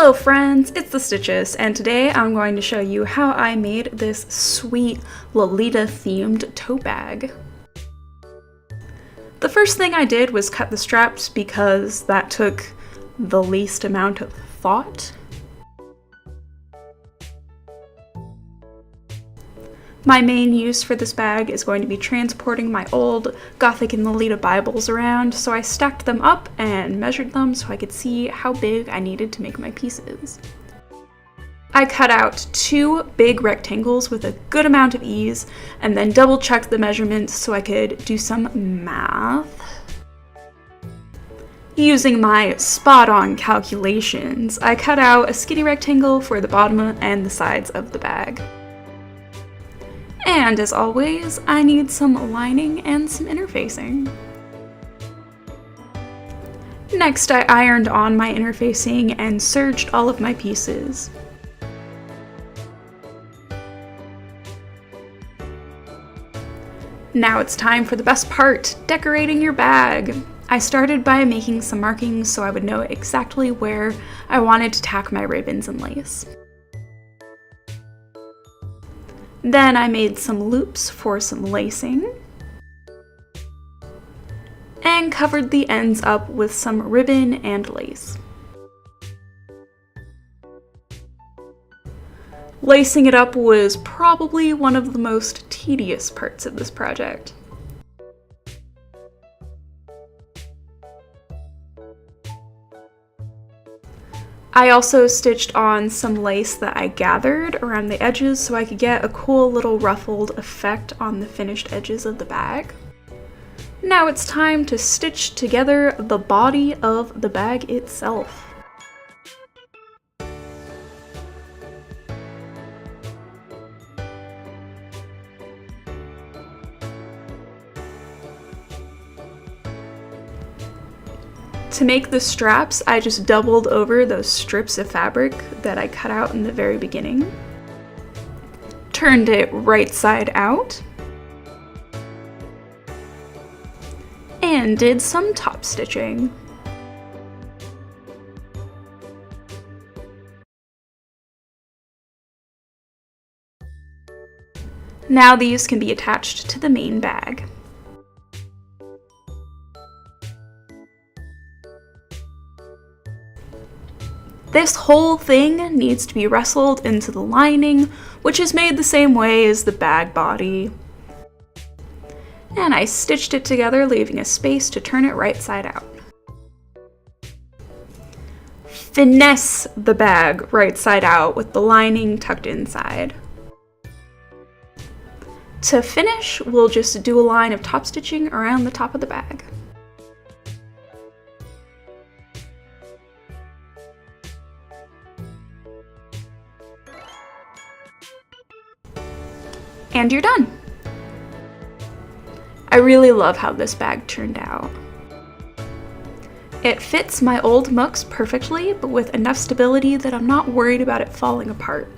Hello friends, it's the Stitches, and today I'm going to show you how I made this sweet Lolita themed tote bag. The first thing I did was cut the straps because that took the least amount of thought. My main use for this bag is going to be transporting my old Gothic and Lolita Bibles around, so I stacked them up and measured them so I could see how big I needed to make my pieces. I cut out 2 big rectangles with a good amount of ease, and then double checked the measurements so I could do some math. Using my spot-on calculations, I cut out a skinny rectangle for the bottom and the sides of the bag. And as always, I need some lining and some interfacing. Next, I ironed on my interfacing and serged all of my pieces. Now it's time for the best part, decorating your bag. I started by making some markings so I would know exactly where I wanted to tack my ribbons and lace. Then I made some loops for some lacing and covered the ends up with some ribbon and lace. Lacing it up was probably one of the most tedious parts of this project. I also stitched on some lace that I gathered around the edges so I could get a cool little ruffled effect on the finished edges of the bag. Now it's time to stitch together the body of the bag itself. To make the straps, I just doubled over those strips of fabric that I cut out in the very beginning, turned it right side out, and did some top stitching. Now these can be attached to the main bag. This whole thing needs to be wrestled into the lining, which is made the same way as the bag body. And I stitched it together, leaving a space to turn it right side out. Finesse the bag right side out with the lining tucked inside. To finish, we'll just do a line of top stitching around the top of the bag. And you're done! I really love how this bag turned out. It fits my old Mooks perfectly, but with enough stability that I'm not worried about it falling apart.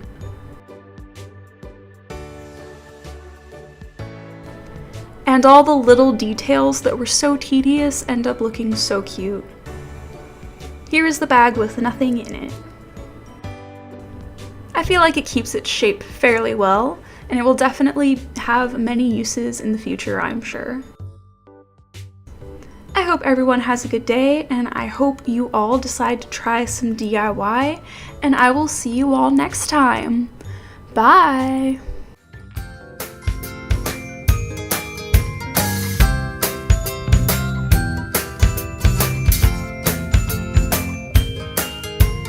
And all the little details that were so tedious end up looking so cute. Here is the bag with nothing in it. I feel like it keeps its shape fairly well, and it will definitely have many uses in the future, I'm sure. I hope everyone has a good day, and I hope you all decide to try some DIY, and I will see you all next time. Bye!